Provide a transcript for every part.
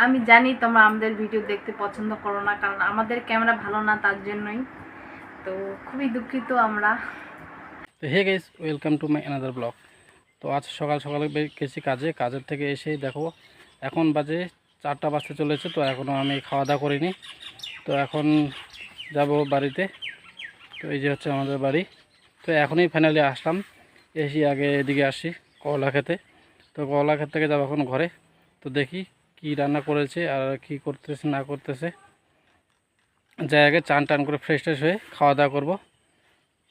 আমি জানি তোমরা আমাদের ভিডিও দেখতে পছন্দ করো না, কারণ আমাদের ক্যামেরা ভালো না, তার জন্যই। তো খুবই দুঃখিত আমরা। তো hey guys, welcome to my another blog. তো আজ সকাল সকালে গেছি কাজের থেকে এসেই দেখো এখন বাজে 4টা বাজতে চলেছে। তো এখনও আমি খাওয়া দাওয়া করিনি। তো এখন যাব বাড়িতে। তো এই যে হচ্ছে আমাদের বাড়ি। তো এখনই ফাইনালি আসলাম, এসে আগে এদিকে আসি করলা খেতে। তো করলা ক্ষেত থেকে যাবো এখন ঘরে। তো দেখি কি রান্না করেছে আর কি করতেছে না করতেছে। যাই আগে চান টান করে ফ্রেশ ট্রেশ হয়ে খাওয়া দাওয়া করবো।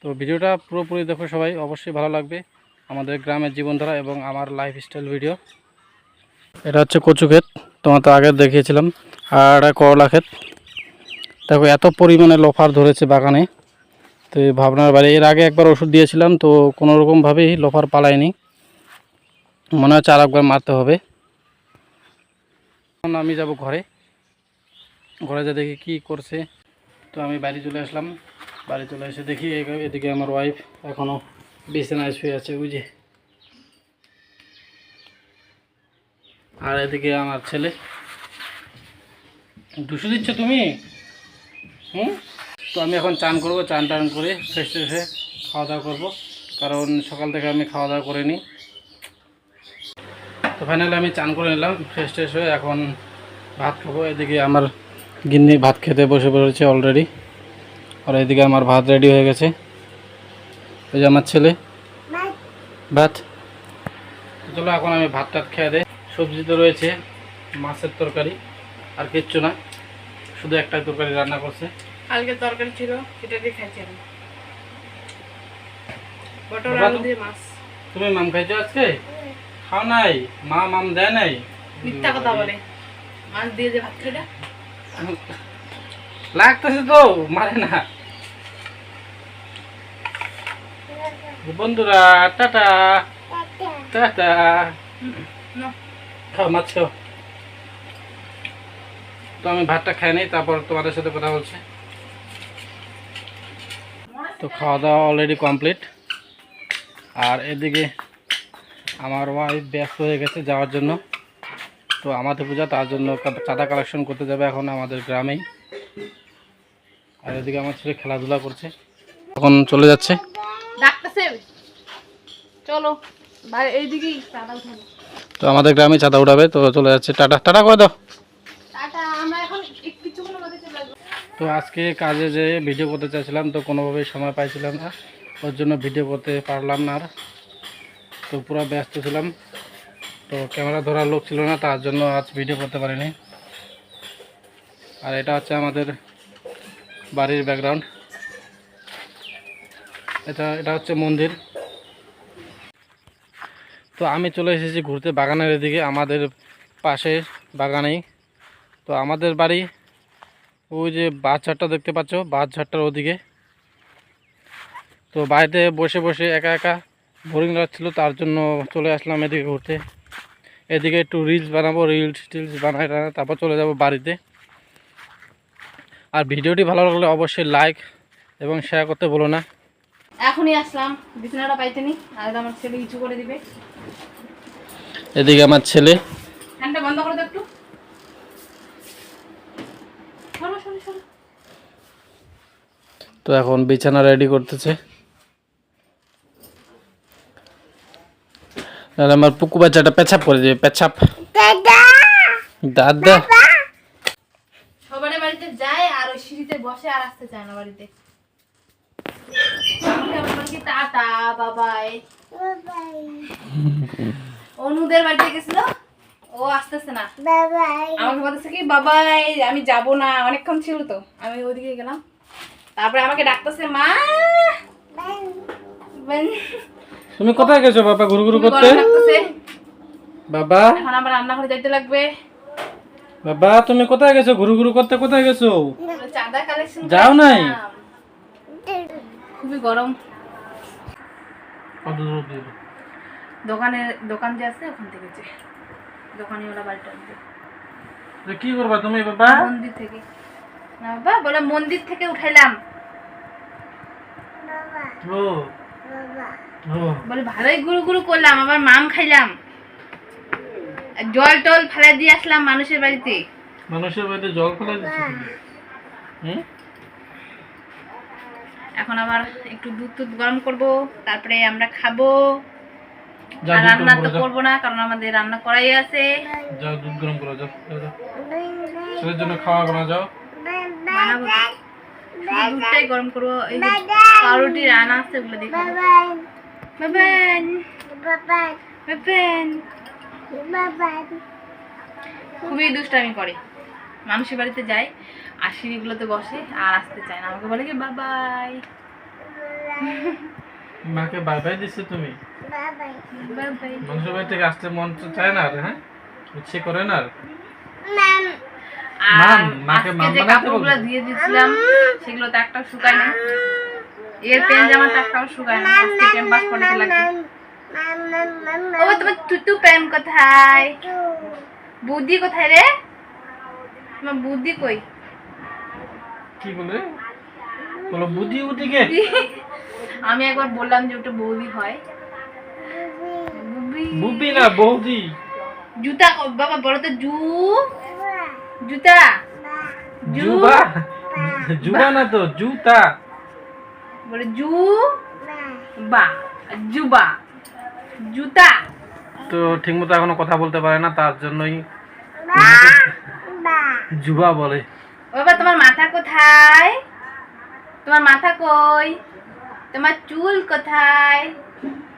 তো ভিডিওটা পুরোপুরি দেখো সবাই, অবশ্যই ভালো লাগবে। আমাদের গ্রামের জীবনধারা এবং আমার লাইফস্টাইল ভিডিও। এটা হচ্ছে কচু ক্ষেত, তোমার তো আগে দেখিয়েছিলাম। আর এটা করলা ক্ষেত। দেখো এত পরিমাণে লোফার ধরেছে বাগানে। তো এই ভাবনার বাড়ি এর আগে একবার ওষুধ দিয়েছিলাম, তো কোনো রকমভাবেই লোফার পালায়নি। মনে হচ্ছে আর একবার মারতে হবে। এখন আমি যাব ঘরে, ঘরে যা দেখি কি করছে। তো আমি বাড়ি চলে আসলাম। বাড়ি চলে এসে দেখি এদিকে আমার ওয়াইফ এখনও বিছানায় শুয়ে আছে, বুঝে। আর এদিকে আমার ছেলে। দুশো দিচ্ছ তুমি? তো আমি এখন চান করবো, চান টান করে ফ্রেশ ট্রেশ হয়ে খাওয়া দাওয়া করবো, কারণ সকাল থেকে আমি খাওয়া দাওয়া করিনি। তো ফাইনালি আমি চান করে নিলাম, ফ্রেশ ট্রেশ হয়ে এখন ভাত খাবো। এদিকে আমার গিন্নি ভাত খেতে বসে পড়েছে অলরেডি। আর এদিকে আমার ভাত রেডি হয়ে গেছে। এই যে আমার ছেলে ভাত। চলো এখন আমি ভাত টাত খেয়ে দেয়। সবজি তো রয়েছে, মাছের তরকারি, আর কিচ্ছু না, শুধু একটাই তরকারি রান্না করছে। কালকে তরকারি ছিল, সেটা দিয়ে খাইছিলাম, পটল আলু দিয়ে মাছ। তুমি মাম খাইছো আজকে? খাও নাই? মা মাম দেয় নাই? মিথ্যা কথা বলে। মাছ দিয়ে যে ভাত খাইটা লাগতেছে তো, মারে না। বন্ধুরা টাটা টাটা। খাও মাছ খাও। তো আমি ভাতটা খাই নাই, তারপর তোমাদের সাথে কথা বলছি। তো খাওয়া দাওয়া অলরেডি কমপ্লিট। আর এদিকে আমার ওয়াইফ ব্যস্ত হয়ে গেছে যাওয়ার জন্য। তো আমাদের পূজা, তার জন্য চাঁদা কালেকশন করতে যাবে এখন আমাদের গ্রামেই। আর এদিকে আমার ছেলে খেলাধুলা করছে, এখন চলে যাচ্ছে। ডাকতেছে, চলো এইদিকেই চাঁদা উঠাবো। তো আমাদের গ্রামে চাঁদা উঠাবে, তো চলে যাচ্ছে। টাটা টাটা করে দাও। টাটা, আমরা এখন কিছুক্ষণের মধ্যে চলে আসবো। তো আজকে কাজে যে ভিডিও করতে চাইছিলাম, তো কোনোভাবেই সময় পাইছিলাম না, ওর জন্য ভিডিও করতে পারলাম না আর। তো পুরো ব্যস্ত ছিলাম, তো ক্যামেরা ধরার লোক ছিল না, তার জন্য আজ ভিডিও করতে পারিনি। আর এটা হচ্ছে আমাদের বাড়ির ব্যাকগ্রাউন্ড। এটা হচ্ছে মন্দির। তো আমি চলে এসেছি ঘুরতে বাগানের এদিকে, আমাদের পাশের বাগানেই। তো আমাদের বাড়ি ওই যে বাঁশঝাড়টা দেখতে পাচ্ছ, বাঁশঝাড়টার ওদিকে। তো বাড়িতে বসে বসে একা একা বোরিং লাগছিল, তার জন্য চলে আসলাম এদিকে ঘুরতে। এদিকে একটু রিলস বানাবো, টিলস বানাই তারপর চলে যাব বাড়িতে। আর ভিডিওটি ভালো লাগলে অবশ্যই লাইক এবং শেয়ার করতে বলো না। এখনই আসলাম, বিছানাটা পাইতেনি, আর আমার ছেলে কিছু করে দিবে। এদিকে আমার ছেলে। ফ্যানটা বন্ধ করে দাও একটু। সরো সরো সরো। তো এখন বিছানা রেডি করতেছে। তাহলে আমার পুকু বাচ্চাটা পেছাপ করে দেবে, পেছাপ। দাদা সবার বাড়িতে যায় আর ওই সিঁড়িতে বসে আর আসতে চায় না বাড়িতে। টাটা বাবাই। অনুদের বাড়িতে গেছিল, ও আসতেছে না, আমাকে বলতেছে কি বাবাই আমি যাব না, অনেকক্ষণ ছিল তো, আমি ওইদিকে গেলাম। তারপরে আমাকে ডাকতেছে মা। তুমি কোথায় গেছো বাবা ঘুরু ঘুরু করতে? বাবা এখন আমার রান্নাঘরে যাইতে লাগবে। বাবা তুমি কোথায় গেছো ঘুরু ঘুরু করতে? কোথায় গেছো? চাঁদা কালেকশন যাও নাই? খুবই গরম। দোকান যে আছে ওখান থেকে, যে দোকানিওয়ালা বাড়িটা কি করবা তুমি বাবা? মন্দির থেকে না বাবা, বলে মন্দির থেকে উঠাইলাম। ও বলে ভালোই গুরু গুরু করলাম, আবার মাম খাইলাম। জল টল ফেলে দিয়ে আসলাম মানুষের বাড়িতে। মানুষের বাড়িতে জল ফেলে দিচ্ছি হুম? এখন আবার একটু দুধ টুধ গরম করব, তারপরে আমরা খাবো। যা আর দুধ রান্না গরম তো করো, যাও। করবো না, কারণ আমাদের রান্না করাই আছে। যাও দুধ গরম করো, যাও যাও, যাও। ছেলের জন্য খাওয়া বানা যাও। বানাবো তো। শুধু দুধটাই গরম করবো। এই যে পাউরুটি রান্না আছে, ওগুলো দিয়ে খাবো। বাবান বাবান খুবই দুষ্টামি করে। মানুষের বাড়িতে যায় আর সিঁড়িগুলোতে বসে আর আসতে চায় না, আমাকে বলে কি বাবাই মাকে বাই বাই দিছো তুমি? বাবাই। মানুষের বাড়ি থেকে আসতে মন তো চায় না আর, হ্যাঁ ইচ্ছে করে না আর। আর মাকে আজকে মাম যে বানাতে কাপড়গুলো বলছো? দিয়ে দিয়েছিলাম সেগুলো তো একটাও শুকায় না। এর পেন জামা তো একটাও শুকায় না, আজকে ক্যাম্পাস পড়তে লাগবে। ও তোমার টুটু প্যান কোথায়? বুদ্ধি কোথায় রে? তোমার বুদ্ধি কই? কি বলে? বলো বুদ্ধি উঠে গে। আমি একবার বললাম যে ওটা বৌদি হয়। বুবি না বৌদি। জুতা বাবা বলো তো, জুতা জুবা জুবা না তো জুতা বলে বা জুবা জুতা। তো ঠিকমতো এখনো কথা বলতে পারে না, তার জন্যই জুবা বলে। বাবা তোমার মাথা কোথায়? তোমার মাথা কই? তোমার চুল কোথায়?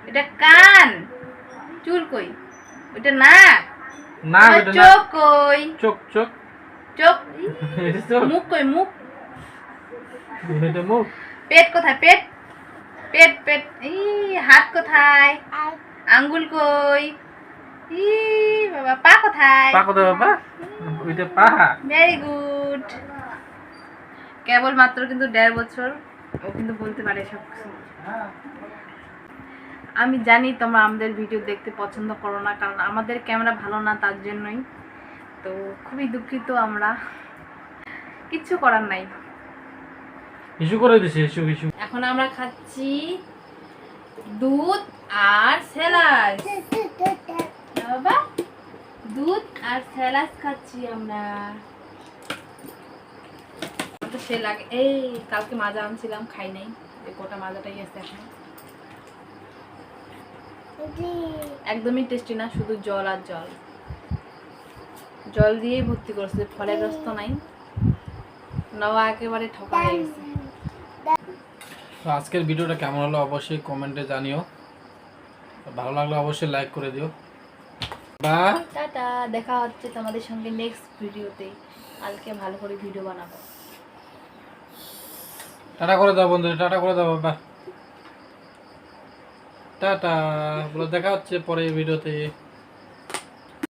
এটা কান, চুল কই? ওটা নাক, না তোমার বেটা না। চোখ কই? চোখ চোখ চোখ। চোখ। মুখ কই? মুখ। এটা মুখ। পেট কোথায়? পেট পেট পেট। হাত কোথায়? আঙ্গুল কই? বাবা পা কোথায়? পা কোথায় বাবা? ওইটা পা। Very good. কেবল মাত্র কিন্তু 1.5 বছর, ও কিন্তু বলতে পারে সব কিছু। আমি জানি তোমরা আমাদের ভিডিও দেখতে পছন্দ করো না, কারণ আমাদের ক্যামেরা ভালো না, তার জন্যই। তো খুবই দুঃখিত আমরা, কিচ্ছু করার নাই। ইস্যু করে দিছে, ইস্যু ইস্যু। এখন আমরা খাচ্ছি দুধ আর স্যালাড। বাবা দুধ আর স্যালাড খাচ্ছি আমরা। তো সে লাগে। এই কালকে মাজা আনছিলাম, খাই নাই, এই গোটা মাজাটাই আছে এখন। একদমই টেস্টি না, শুধু জল আর জল, জল দিয়েই ভর্তি করছে, ফলের রস তো নাই। নওয়া একেবারে ঠকা হয়ে গেছে। তো আজকের ভিডিওটা কেমন হলো অবশ্যই কমেন্টে জানিও, ভালো লাগলে অবশ্যই লাইক করে দিও। বা টাটা, দেখা হচ্ছে তোমাদের সঙ্গে নেক্সট ভিডিওতে। কালকে ভালো করে ভিডিও বানাবো। টাটা করে দাও বন্ধু, টাটা করে দাও বাবা। টাটা বলে দেখা হচ্ছে পরে ভিডিওতে।